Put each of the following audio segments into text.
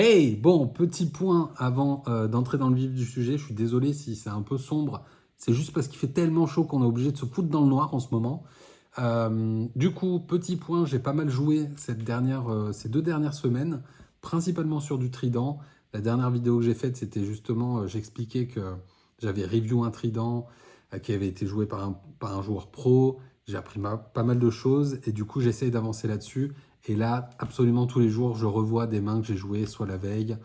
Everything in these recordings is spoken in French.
Hey, bon, petit point avant d'entrer dans le vif du sujet. Je suis désolé si c'est un peu sombre. C'est juste parce qu'il fait tellement chaud qu'on est obligé de se foutre dans le noir en ce moment. Du coup, petit point, j'ai pas mal joué ces 2 dernières semaines, principalement sur du Trident. La dernière vidéo que j'ai faite, c'était justement, j'expliquais que j'avais review un Trident qui avait été joué par un joueur pro. J'ai appris pas mal de choses et du coup, j'essaye d'avancer là-dessus. Et là, absolument tous les jours, je revois des mains que j'ai jouées, soit la veille,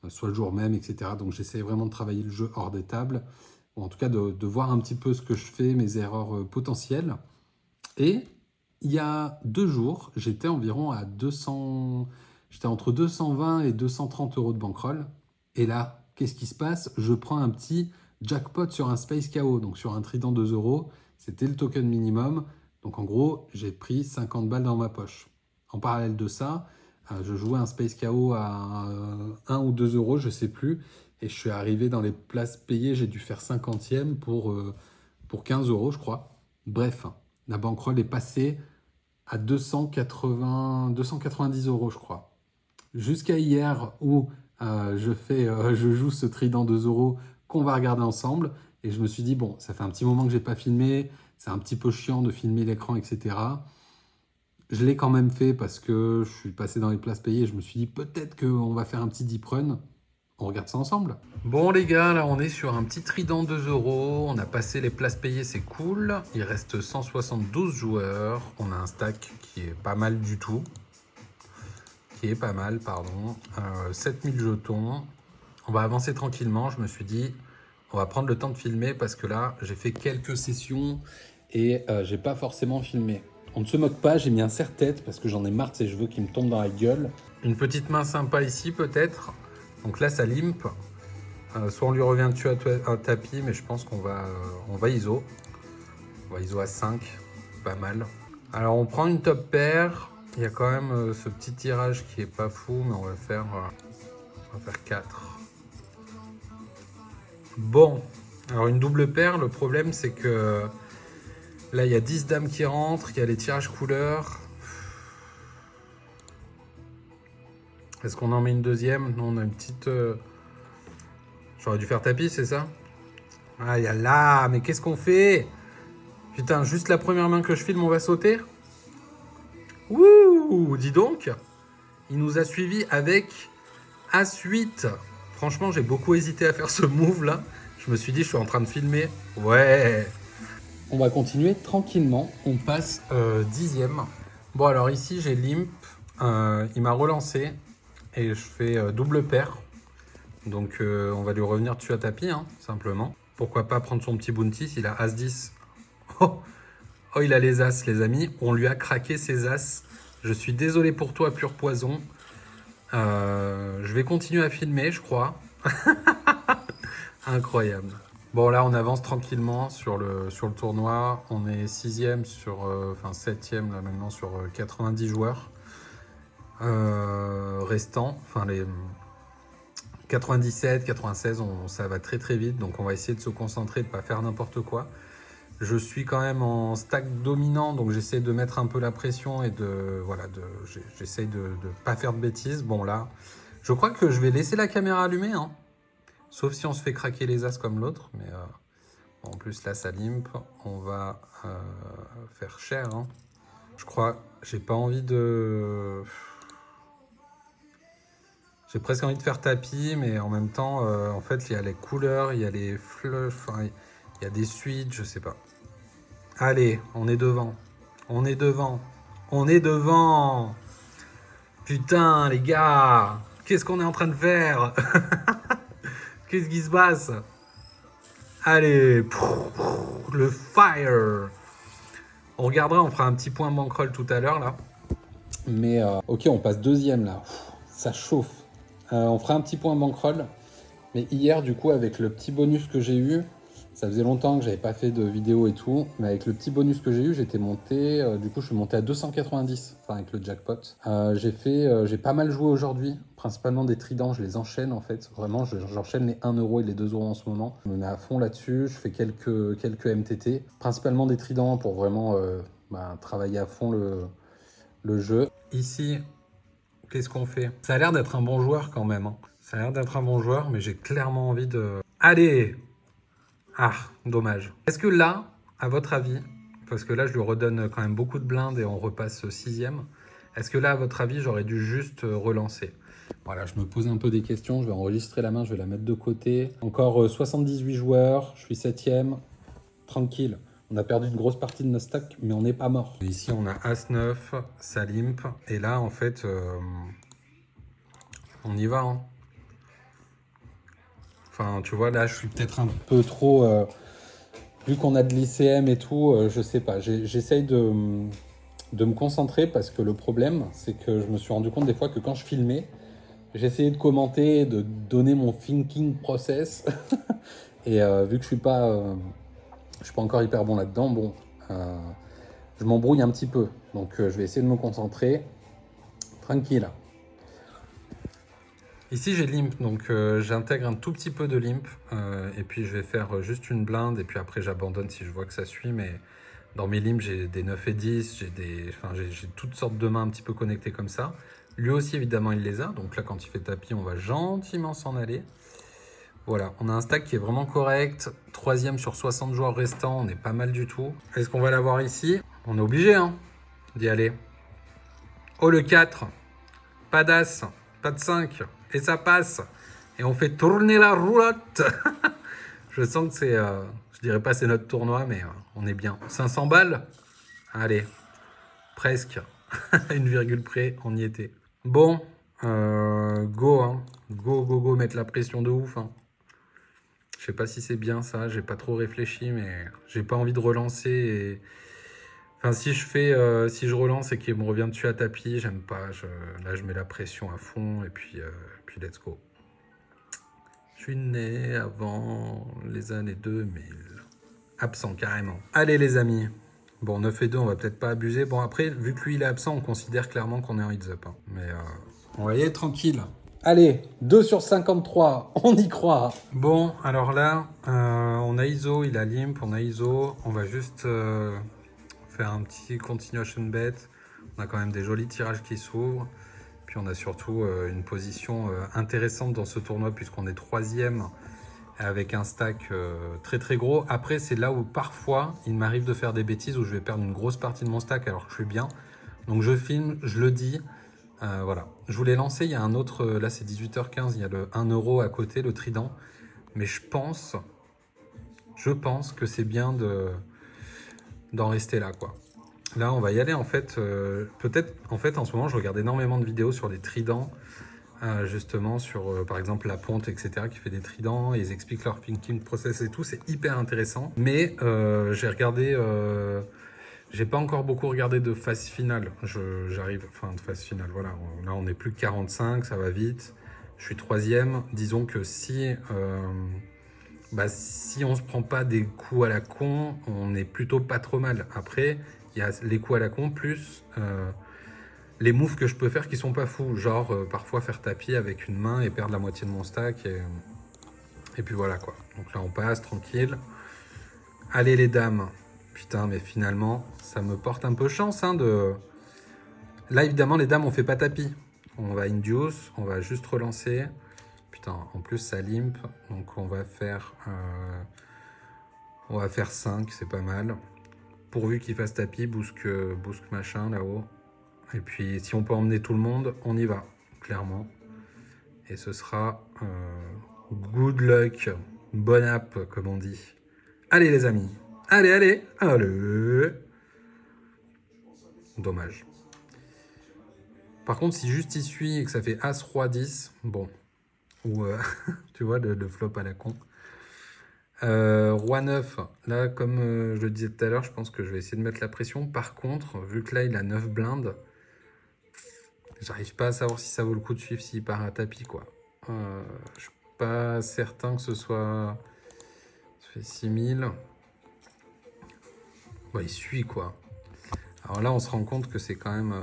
soit le jour même, etc. Donc j'essaie vraiment de travailler le jeu hors des tables, ou en tout cas de voir un petit peu ce que je fais, mes erreurs potentielles. Et il y a 2 jours, j'étais environ à 200, j'étais entre 220 et 230 euros de bankroll. Et là, qu'est-ce qui se passe? Je prends un petit jackpot sur un Space KO, donc sur un trident 2 euros. C'était le token minimum. Donc en gros, j'ai pris 50 balles dans ma poche. En parallèle de ça, je jouais un Space KO à 1 ou 2 euros, je sais plus. Et je suis arrivé dans les places payées, j'ai dû faire 50e pour 15 euros, je crois. Bref, la bankroll est passée à 290 euros, je crois. Jusqu'à hier où je joue ce trident 2 euros qu'on va regarder ensemble. Et je me suis dit, bon, ça fait un petit moment que j'ai pas filmé, c'est un petit peu chiant de filmer l'écran, etc. Je l'ai quand même fait parce que je suis passé dans les places payées et je me suis dit, peut-être qu'on va faire un petit deep run. On regarde ça ensemble. Bon les gars, là on est sur un petit trident 2 euros. On a passé les places payées, c'est cool. Il reste 172 joueurs. On a un stack qui est pas mal du tout. Qui est pas mal, pardon. 7000 jetons. On va avancer tranquillement. Je me suis dit, on va prendre le temps de filmer parce que là, j'ai fait quelques sessions et j'ai pas forcément filmé. On ne se moque pas, j'ai mis un serre-tête parce que j'en ai marre de ces cheveux qui me tombent dans la gueule. Une petite main sympa ici peut-être. Donc là, ça limpe. Soit on lui revient dessus à tapis, mais je pense qu'on va ISO. On va ISO à 5, pas mal. Alors on prend une top pair. Il y a quand même ce petit tirage qui est pas fou, mais on va faire 4. Bon, alors une double paire, le problème c'est que là il y a 10 dames qui rentrent, il y a les tirages couleurs. Est-ce qu'on en met une deuxième? Non, on a une petite... J'aurais dû faire tapis, c'est ça? Ah, il y a là, mais qu'est-ce qu'on fait? Putain, juste la première main que je filme, on va sauter? Ouh, dis donc! Il nous a suivi avec As-8. Franchement, j'ai beaucoup hésité à faire ce move là. Je me suis dit, je suis en train de filmer. Ouais! On va continuer tranquillement. On passe 10e. Bon, alors ici, j'ai Limp. Il m'a relancé et je fais double paire. Donc, on va lui revenir dessus à tapis, hein, simplement. Pourquoi pas prendre son petit bounty s'il a As-10. Oh, oh, il a les As, les amis. On lui a craqué ses As. Je suis désolé pour toi, pur poison. Je vais continuer à filmer, je crois. Incroyable. Bon, là, on avance tranquillement sur le tournoi. On est 6e enfin 7e là maintenant sur 90 joueurs restants. Enfin, les 97, 96, ça va très très vite. Donc, on va essayer de se concentrer, de ne pas faire n'importe quoi. Je suis quand même en stack dominant, donc j'essaie de mettre un peu la pression et j'essaie de ne pas faire de bêtises. Bon, là, je crois que je vais laisser la caméra allumée, hein. Sauf si on se fait craquer les as comme l'autre. Mais en plus, là, ça limpe. On va faire cher, hein. Je crois, j'ai pas envie de... J'ai presque envie de faire tapis, mais en même temps, en fait, il y a les couleurs, il y a les flushs, enfin, il y a des suites, je sais pas. Allez, on est devant. On est devant. On est devant. Putain, les gars. Qu'est-ce qu'on est en train de faire? Qu'est-ce qui se passe? Allez. Le fire. On regardera, on fera un petit point bankroll tout à l'heure, là. Mais, ok, on passe deuxième, là. Ça chauffe. On fera un petit point bankroll. Mais hier, du coup, avec le petit bonus que j'ai eu, ça faisait longtemps que j'avais pas fait de vidéo et tout, mais avec le petit bonus que j'ai eu, j'étais monté, du coup je suis monté à 290, enfin avec le jackpot. J'ai pas mal joué aujourd'hui, principalement des tridents, je les enchaîne en fait, vraiment j'enchaîne les 1 euro et les 2 euros en ce moment. Je me mets à fond là-dessus, je fais quelques MTT, principalement des tridents pour vraiment travailler à fond le jeu. Ici, Qu'est-ce qu'on fait? Ça a l'air d'être un bon joueur quand même. Hein. Ça a l'air d'être un bon joueur, mais j'ai clairement envie de... Allez! Ah, dommage. Est-ce que là, à votre avis, parce que là je lui redonne quand même beaucoup de blindes et on repasse sixième, est-ce que là, à votre avis, j'aurais dû juste relancer? Voilà, je me pose un peu des questions, je vais enregistrer la main, je vais la mettre de côté. Encore 78 joueurs, je suis septième, tranquille. On a perdu une grosse partie de notre stack, mais on n'est pas mort. Ici, on a As-9, ça limp, et là, en fait, on y va. Hein. Enfin, tu vois, là, je suis peut-être un peu trop... vu qu'on a de l'ICM et tout, je sais pas. J'essaye de me concentrer parce que le problème, c'est que je me suis rendu compte des fois que quand je filmais, j'essayais de commenter, de donner mon thinking process. Et vu que je suis pas encore hyper bon là-dedans, bon, je m'embrouille un petit peu. Donc je vais essayer de me concentrer. Tranquille. Ici j'ai limp, donc j'intègre un tout petit peu de limp. Et puis je vais faire juste une blinde. Et puis après j'abandonne si je vois que ça suit. Mais dans mes limps, j'ai des 9 et 10. J'ai toutes sortes de mains un petit peu connectées comme ça. Lui aussi, évidemment, il les a. Donc là, quand il fait tapis, on va gentiment s'en aller. Voilà, on a un stack qui est vraiment correct. Troisième sur 60 joueurs restants, on est pas mal du tout. Est-ce qu'on va l'avoir ici? On est obligé hein, d'y aller. Oh, le 4. Pas d'as, pas de 5. Et ça passe. Et on fait tourner la roulotte. Je sens que c'est... je dirais pas c'est notre tournoi, mais on est bien. 500 balles? Allez, presque. Une virgule près, on y était. Bon, go, hein. Go, go, go, mettre la pression de ouf. Hein. Je sais pas si c'est bien ça, j'ai pas trop réfléchi, mais j'ai pas envie de relancer. Et... Enfin, si je relance et qu'il me revient dessus à tapis, j'aime pas. Là, je mets la pression à fond et puis let's go. Je suis né avant les années 2000. Absent carrément. Allez les amis. Bon, 9 et 2, on va peut-être pas abuser. Bon, après, vu que lui, il est absent, on considère clairement qu'on est en heads up. Hein. Mais on va y aller tranquille. Allez, 2 sur 53, on y croit. Bon, alors là, on a ISO, il a limp, on a ISO. On va juste faire un petit continuation bet. On a quand même des jolis tirages qui s'ouvrent. Puis on a surtout une position intéressante dans ce tournoi puisqu'on est troisième avec un stack très très gros. Après, c'est là où parfois, il m'arrive de faire des bêtises où je vais perdre une grosse partie de mon stack alors que je suis bien. Donc je filme, je le dis. Voilà. Je voulais lancer, il y a un autre, là c'est 18h15, il y a le 1 euro à côté, le trident. Mais je pense que c'est bien d'en rester là, quoi. Là, on va y aller, en fait. Peut-être, en fait, en ce moment, je regarde énormément de vidéos sur les tridents. Justement sur par exemple la ponte etc qui fait des tridents et ils expliquent leur thinking process et tout, c'est hyper intéressant, mais j'ai regardé j'ai pas encore beaucoup regardé de phase finale, j'arrive, enfin de phase finale, voilà, là on est plus que 45, ça va vite, je suis troisième, disons que si si on se prend pas des coups à la con, on est plutôt pas trop mal. Après il y a les coups à la con plus les moves que je peux faire qui sont pas fous, genre parfois faire tapis avec une main et perdre la moitié de mon stack et puis voilà quoi. Donc là on passe tranquille. Allez les dames, putain mais finalement ça me porte un peu chance hein, de... Là évidemment les dames on fait pas tapis, on va induce, on va juste relancer. Putain en plus ça limp, donc on va faire 5, c'est pas mal. Pourvu qu'il fasse tapis, bousque machin là-haut. Et puis, si on peut emmener tout le monde, on y va, clairement. Et ce sera good luck, bon app, comme on dit. Allez, les amis. Allez, allez, allez. Dommage. Par contre, si juste il suit et que ça fait As, Roi, 10, bon. Ou, tu vois, le flop à la con. Roi 9, là, comme je le disais tout à l'heure, je pense que je vais essayer de mettre la pression. Par contre, vu que là, il a 9 blindes, j'arrive pas à savoir si ça vaut le coup de suivre s'il part à tapis, quoi. Je suis pas certain que ce soit... Ça fait 6000. Bon, il suit, quoi. Alors là, on se rend compte que c'est quand même...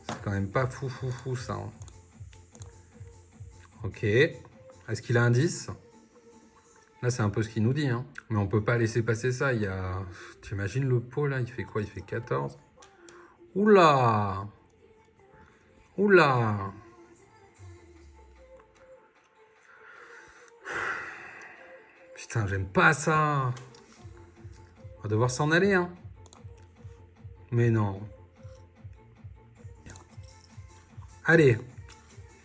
c'est quand même pas fou, ça. Hein. Ok. Est-ce qu'il a un 10? Là, c'est un peu ce qu'il nous dit, hein. Mais on peut pas laisser passer ça. Il y a... Tu imagines le pot, là, il fait quoi? Il fait 14. Oula! Oula. Putain, j'aime pas ça. On va devoir s'en aller, hein. Mais non. Allez.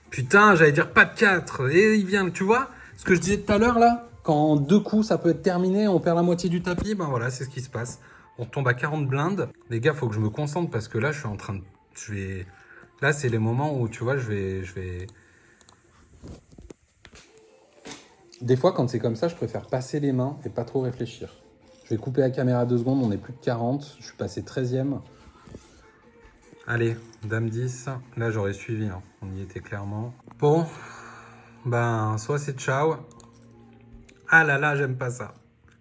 Putain, j'allais dire pas de 4. Et il vient, tu vois ce que je disais tout à l'heure, là? Quand en 2 coups, ça peut être terminé, on perd la moitié du tapis, ben voilà, c'est ce qui se passe. On tombe à 40 blindes. Les gars, faut que je me concentre parce que là, je suis en train de... Là, c'est les moments où, tu vois, je vais... Des fois, quand c'est comme ça, je préfère passer les mains et pas trop réfléchir. Je vais couper la caméra 2 secondes, on est plus de 40. Je suis passé 13e. Allez, dame 10. Là, j'aurais suivi, hein. On y était clairement. Bon, ben, soit c'est ciao. Ah là là, j'aime pas ça.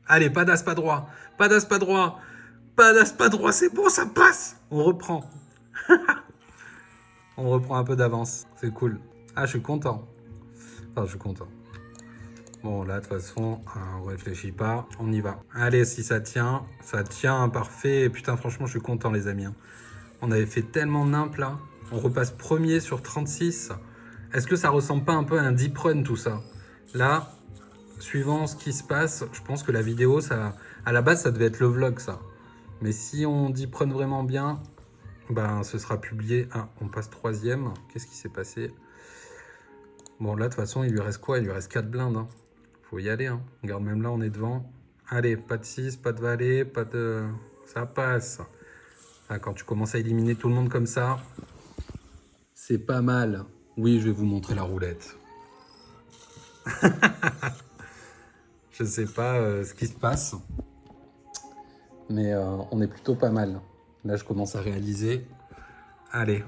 Allez, pas d'as, pas droit. Pas d'as, pas droit. Pas d'as, pas droit, c'est bon, ça passe. On reprend. On reprend un peu d'avance. C'est cool. Ah, je suis content. Enfin, je suis content. Bon, là, de toute façon, on réfléchit pas. On y va. Allez, si ça tient. Ça tient, parfait. Et putain, franchement, je suis content, les amis. On avait fait tellement nimp, là. On repasse premier sur 36. Est-ce que ça ressemble pas un peu à un deep run, tout ça? Là, suivant ce qui se passe, je pense que la vidéo, ça, à la base, ça devait être le vlog, ça. Mais si on deep run vraiment bien, ben, ce sera publié. Ah, on passe 3e. Qu'est-ce qui s'est passé? Bon, là, de toute façon, il lui reste quoi? Il lui reste 4 blindes, hein. Faut y aller, hein. Regarde, même là, on est devant. Allez, pas de 6, pas de valet, pas de... Ça passe. Ah, quand tu commences à éliminer tout le monde comme ça, c'est pas mal. Oui, je vais vous montrer la roulette. Je sais pas ce qui se passe, mais on est plutôt pas mal. Là, je commence à réaliser. Allez,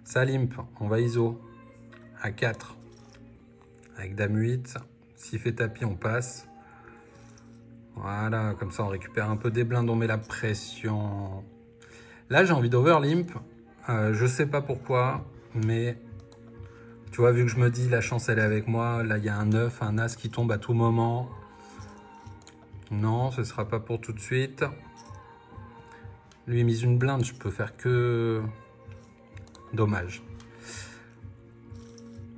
ça limpe, on va ISO à 4. Avec dame 8, s'il fait tapis, on passe. Voilà, comme ça, on récupère un peu des blindes, on met la pression. Là, j'ai envie d'overlimp. Je sais pas pourquoi, mais tu vois, vu que je me dis la chance, elle est avec moi. Là, il y a un 9, un as qui tombe à tout moment. Non, ce sera pas pour tout de suite. Lui, il mise une blinde, je peux faire que... Dommage.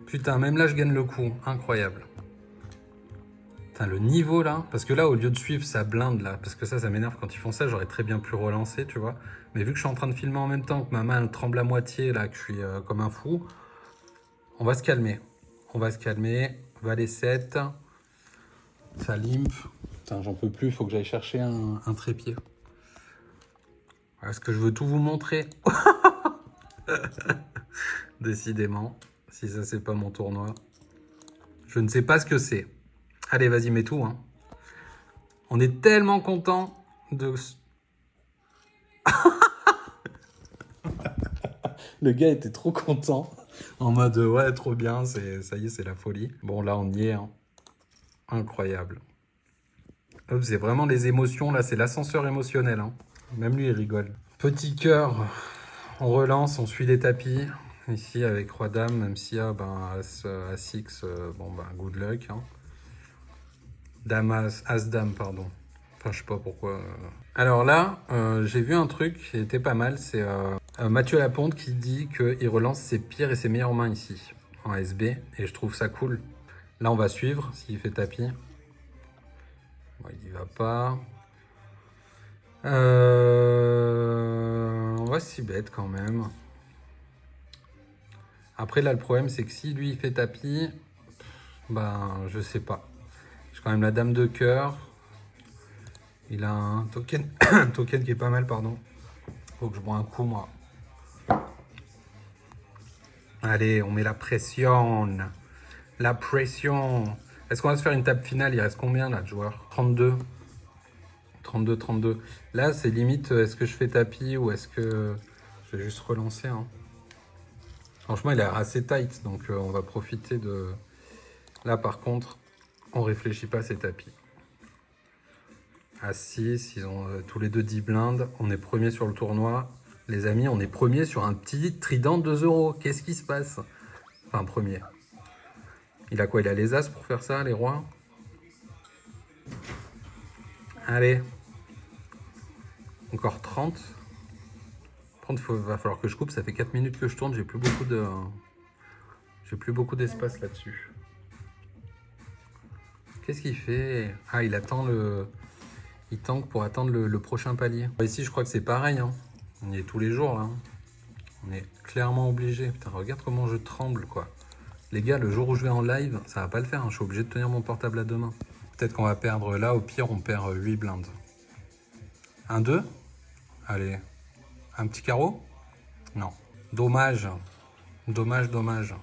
Putain, même là, je gagne le coup. Incroyable. Putain, le niveau, là... Parce que là, au lieu de suivre sa blinde, là... Parce que ça m'énerve quand ils font ça. J'aurais très bien pu relancer, tu vois. Mais vu que je suis en train de filmer en même temps, que ma main, elle tremble à moitié, là, que je suis comme un fou... On va se calmer. On va se calmer. Valet 7. Ça limpe. Putain, j'en peux plus. Il faut que j'aille chercher un trépied. Est-ce que je veux tout vous montrer? Décidément. Si ça, c'est pas mon tournoi. Je ne sais pas ce que c'est. Allez, vas-y, mets tout. Hein. On est tellement content de... Le gars était trop content. En mode, ouais, trop bien. Ça y est, c'est la folie. Bon, là, on y est. Hein. Incroyable. C'est vraiment les émotions. Là, c'est l'ascenseur émotionnel. Hein. Même lui, il rigole. Petit cœur. On relance, on suit les tapis. Ici, avec Roi-Dame, même s'il y a As-X, bon, ben, good luck. Hein. Dame As-Dame, pardon. Enfin, je sais pas pourquoi. Alors là, j'ai vu un truc qui était pas mal. C'est Mathieu Laponte qui dit qu'il relance ses pires et ses meilleures mains ici, en SB. Et je trouve ça cool. Là, on va suivre s'il fait tapis. Bon, il y va pas. On va s'y bête quand même. Après, là, le problème, c'est que si lui, il fait tapis, ben, je sais pas. J'ai quand même la dame de cœur. Il a un token, un token qui est pas mal, pardon. Faut que je bois un coup, moi. Allez, on met la pression. La pression. Est-ce qu'on va se faire une table finale? Il reste combien, là, de joueurs? 32. 32, 32. Là, c'est limite, est-ce que je fais tapis ou est-ce que je vais juste relancer, hein. Franchement, il est assez tight, donc on va profiter de... Là, par contre, on réfléchit pas à ces tapis. À 6, ils ont tous les deux 10 blindes. On est premier sur le tournoi. Les amis, on est premier sur un petit trident de 2 euros. Qu'est-ce qui se passe? Enfin, premier. Il a quoi? Il a les as pour faire ça, les rois? Allez. Encore 30. Par contre, va falloir que je coupe. Ça fait 4 minutes que je tourne. J'ai plus beaucoup d'espace là-dessus. Qu'est-ce qu'il fait? Ah, il attend le... Il tank pour attendre le prochain palier. Ici, je crois que c'est pareil. Hein. On y est tous les jours, là. Hein. On est clairement obligé. Putain, regarde comment je tremble, quoi. Les gars, le jour où je vais en live, ça va pas le faire. Hein. Je suis obligé de tenir mon portable à deux mains. Peut-être qu'on va perdre là. Au pire, on perd 8 blindes. 1, 2. Allez. Un petit carreau? Non. Dommage. Dommage, dommage.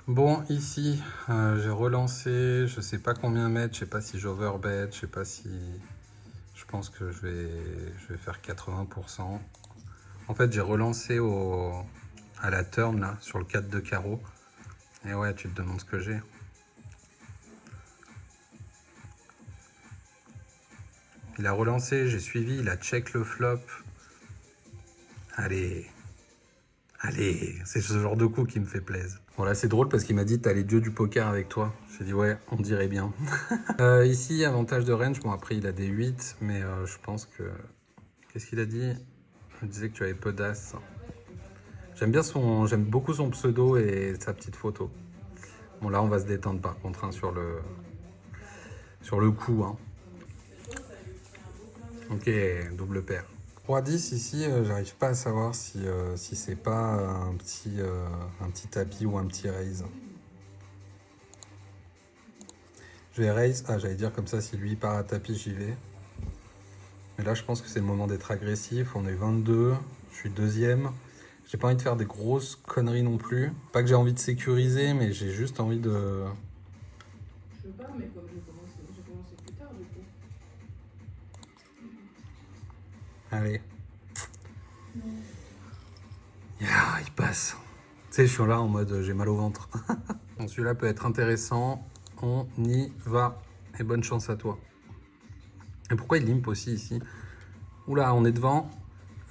Bon, ici, j'ai relancé. Je sais pas combien mettre. Je sais pas si j'overbet. Je sais pas si... Je pense que je vais faire 80%. En fait, j'ai relancé à la turn, là, sur le 4 de carreau. Et ouais, tu te demandes ce que j'ai. Il a relancé, j'ai suivi, il a check le flop. Allez, allez, c'est ce genre de coup qui me fait plaisir. Bon là c'est drôle parce qu'il m'a dit t'as les dieux du poker avec toi. J'ai dit ouais, on dirait bien. Ici, avantage de range, bon après il a des 8, mais je pense que... Qu'est-ce qu'il a dit? Il disait que tu avais peu d'as. J'aime beaucoup son pseudo et sa petite photo. Bon là on va se détendre par contre hein, sur le coup. Hein. Ok, double paire. 3-10 ici, j'arrive pas à savoir si c'est pas un petit tapis ou un petit raise. Je vais raise, ah j'allais dire comme ça, si lui part à tapis, j'y vais. Mais là je pense que c'est le moment d'être agressif, on est 22, je suis deuxième. J'ai pas envie de faire des grosses conneries non plus. Pas que j'ai envie de sécuriser, mais j'ai juste envie de... Je veux pas, mais comme j'ai commencé plus tard du coup. Allez. Yeah, il passe. Tu sais, je suis là en mode j'ai mal au ventre. Bon, celui-là peut être intéressant. On y va. Et bonne chance à toi. Et pourquoi il limp aussi ici? Oula, on est devant.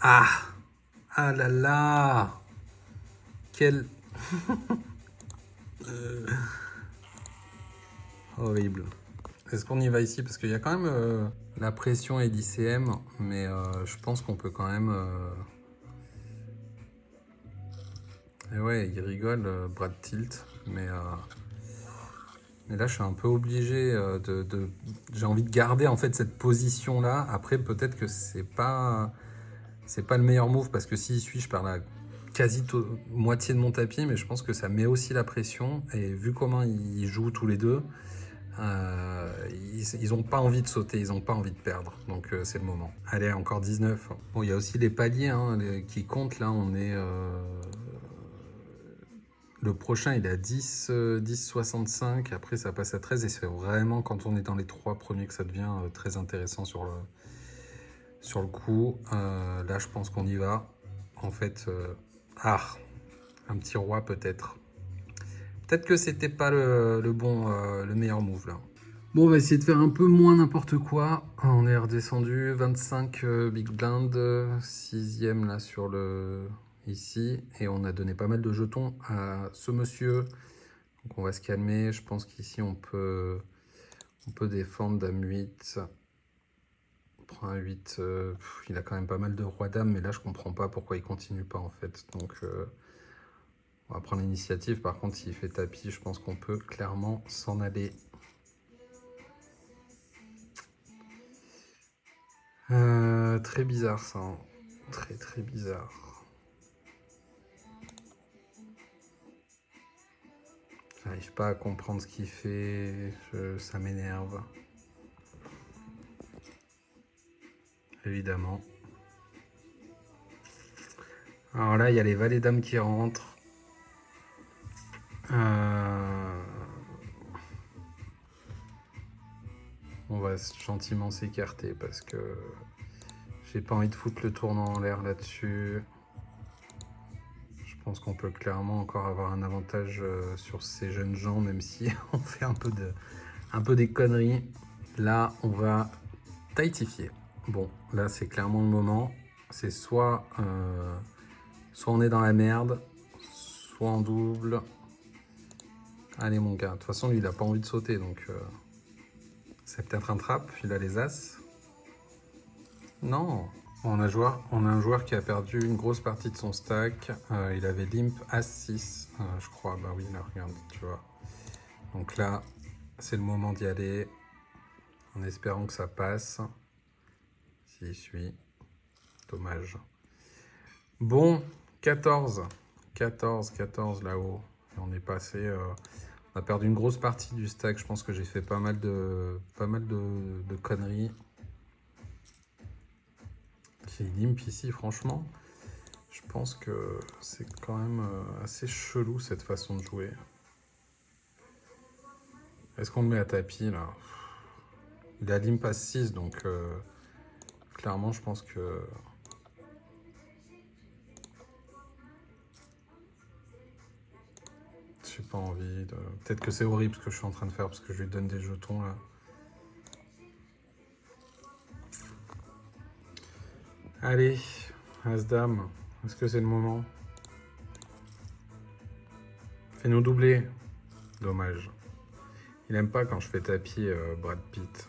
Ah! Ah là là! Quel... Horrible. Est-ce qu'on y va ici? Parce qu'il y a quand même la pression et l'ICM, mais je pense qu'on peut quand même... Et ouais, il rigole, Brad Tilt, mais là je suis un peu obligé j'ai envie de garder en fait cette position là. Après peut-être que c'est pas le meilleur move parce que s'il suit, je perds la quasi moitié de mon tapis, mais je pense que ça met aussi la pression. Et vu comment ils jouent tous les deux, ils n'ont pas envie de sauter, ils n'ont pas envie de perdre. Donc c'est le moment. Allez, encore 19. Bon, il y a aussi les paliers hein, qui comptent. Là, on est... Le prochain, il est à 10,65. Après, ça passe à 13. Et c'est vraiment quand on est dans les 3 premiers que ça devient très intéressant sur le coup. Là, je pense qu'on y va. En fait, un petit roi peut-être. Peut-être que c'était pas le meilleur move là. Bon, on va essayer de faire un peu moins n'importe quoi. On est redescendu 25 big blind, 6ème là sur le... ici. Et on a donné pas mal de jetons à ce monsieur. Donc on va se calmer. Je pense qu'ici on peut défendre dame 8. On prend un 8. Il a quand même pas mal de roi dame. Mais là je comprends pas pourquoi il continue pas en fait. Donc on va prendre l'initiative. Par contre s'il fait tapis, je pense qu'on peut clairement s'en aller. Très bizarre ça, hein. Très très bizarre. J'arrive pas à comprendre ce qu'il fait, ça m'énerve. Évidemment. Alors là, il y a les valets dames qui rentrent. On va gentiment s'écarter parce que j'ai pas envie de foutre le tournant en l'air là-dessus. Je pense qu'on peut clairement encore avoir un avantage sur ces jeunes gens, même si on fait un peu des conneries. Là, on va tightifier. Bon, là, c'est clairement le moment. C'est soit on est dans la merde, soit en double. Allez, mon gars. De toute façon, lui, il a pas envie de sauter, donc... c'est peut-être un trap, il a les as. Non. On a un joueur qui a perdu une grosse partie de son stack. Il avait limp As-6, je crois. Bah oui, là, regarde, tu vois. Donc là, c'est le moment d'y aller. En espérant que ça passe. S'il suit. Dommage. Bon, 14. 14 là-haut. Et on est passé... on a perdu une grosse partie du stack. Je pense que j'ai fait pas mal de conneries. Qui limp ici, franchement. Je pense que c'est quand même assez chelou cette façon de jouer. Est-ce qu'on le met à tapis là? Il a limp à 6, donc clairement je pense que... J'ai pas envie de... Peut-être que c'est horrible ce que je suis en train de faire parce que je lui donne des jetons là. Allez, As-Dame, est-ce que c'est le moment? Fais-nous doubler. Dommage. Il aime pas quand je fais tapis Brad Pitt.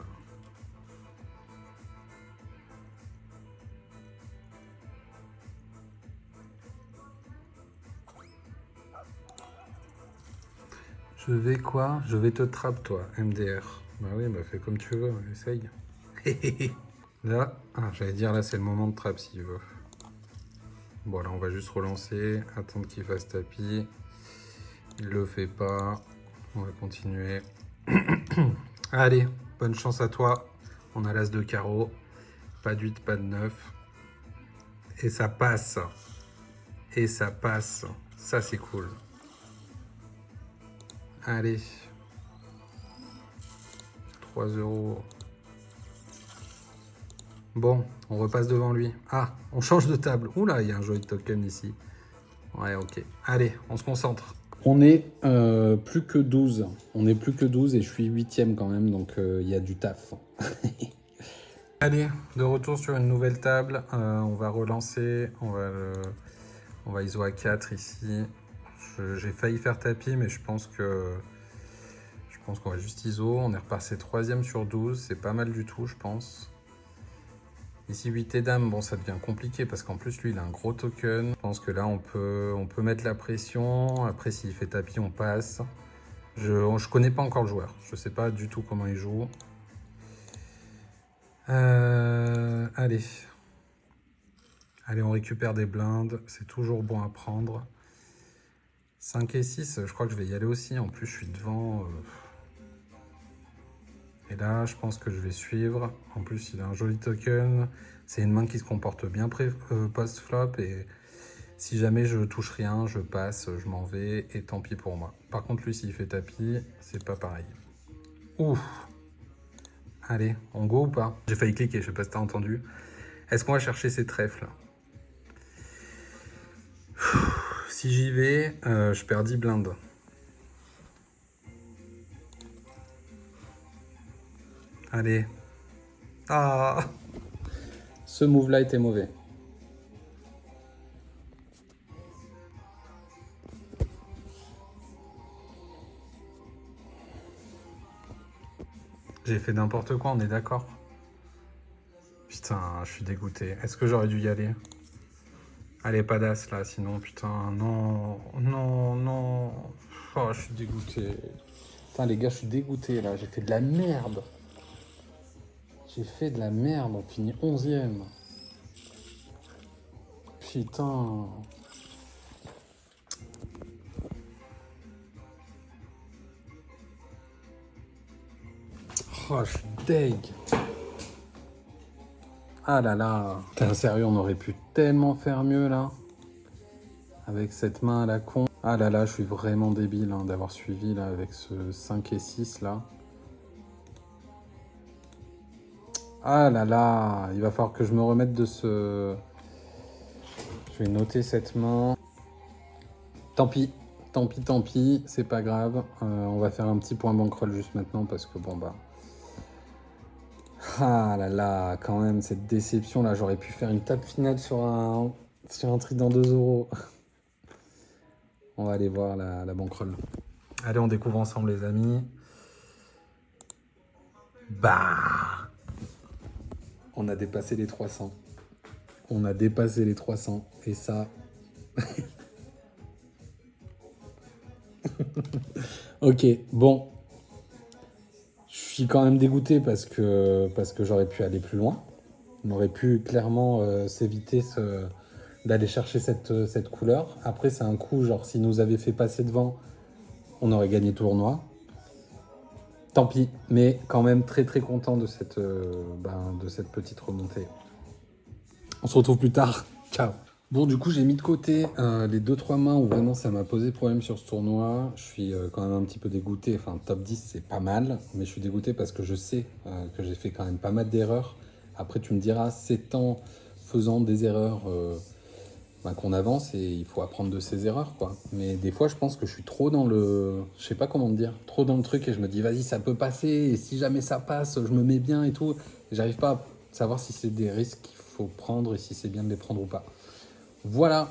Je vais quoi? Je vais te trap toi, MDR. Bah oui, bah fais comme tu veux, essaye. Là, j'allais dire là c'est le moment de trap s'il veut. Bon là on va juste relancer, attendre qu'il fasse tapis. Il le fait pas. On va continuer. Allez, bonne chance à toi. On a l'as de carreau. Pas de 8, pas de 9. Et ça passe. Et ça passe. Ça c'est cool. Allez. 3 €. Bon, on repasse devant lui. Ah, on change de table. Oula, il y a un joli token ici. Ouais, ok. Allez, on se concentre. On est plus que 12. On est plus que 12 et je suis 8ème quand même, donc il y a du taf. Allez, de retour sur une nouvelle table. On va relancer. On va ISO à 4 ici. J'ai failli faire tapis, mais je pense qu'on va juste ISO. On est repassé 3ème sur 12. C'est pas mal du tout, je pense. Ici 8 et dame, bon ça devient compliqué parce qu'en plus lui il a un gros token. Je pense que là on peut mettre la pression. Après s'il fait tapis on passe. Je connais pas encore le joueur. Je sais pas du tout comment il joue. Allez. Allez, on récupère des blindes. C'est toujours bon à prendre. 5 et 6, je crois que je vais y aller aussi. En plus je suis devant. Et là, je pense que je vais suivre. En plus, il a un joli token. C'est une main qui se comporte bien post-flop. Et si jamais je touche rien, je passe, je m'en vais. Et tant pis pour moi. Par contre, lui, s'il fait tapis, c'est pas pareil. Ouf. Allez, on go ou pas? J'ai failli cliquer, je sais pas si t'as entendu. Est-ce qu'on va chercher ces trèfles? Si j'y vais, je perds 10 blindes. Allez. Ah! Ce move-là était mauvais. J'ai fait n'importe quoi, on est d'accord? Putain, je suis dégoûté. Est-ce que j'aurais dû y aller? Allez, pas d'as là, sinon, putain, non, non, non. Oh, je suis dégoûté. Putain, les gars, je suis dégoûté là. J'ai fait de la merde. J'ai fait de la merde, on finit 11ème. Putain. Oh, je suis deg. Ah là là. Putain, sérieux, on aurait pu tellement faire mieux là. Avec cette main à la con. Ah là là, je suis vraiment débile hein, d'avoir suivi là avec ce 5 et 6 là. Ah là là, il va falloir que je me remette de ce... Je vais noter cette main. Tant pis, tant pis, c'est pas grave. On va faire un petit point bankroll juste maintenant parce que bon bah... Ah là là, quand même, cette déception là, j'aurais pu faire une table finale sur un trident 2 €. On va aller voir la bankroll. Allez, on découvre ensemble les amis. Bah, on a dépassé les 300. On a dépassé les 300 et ça... Ok, bon. Je suis quand même dégoûté parce que j'aurais pu aller plus loin. On aurait pu clairement s'éviter d'aller chercher cette couleur. Après, c'est un coup, genre, s'il nous avait fait passer devant, on aurait gagné le tournoi. Tant pis, mais quand même très très content de cette petite remontée. On se retrouve plus tard. Ciao. Bon, du coup, j'ai mis de côté les 2-3 mains où vraiment ça m'a posé problème sur ce tournoi. Je suis quand même un petit peu dégoûté. Enfin, top 10, c'est pas mal, mais je suis dégoûté parce que je sais que j'ai fait quand même pas mal d'erreurs. Après, tu me diras, c'est en faisant des erreurs qu'on avance et il faut apprendre de ses erreurs, quoi. Mais des fois, je pense que je suis trop dans le... Je sais pas comment te dire. Trop dans le truc et je me dis, vas-y, ça peut passer. Et si jamais ça passe, je me mets bien et tout. Et j'arrive pas à savoir si c'est des risques qu'il faut prendre et si c'est bien de les prendre ou pas. Voilà.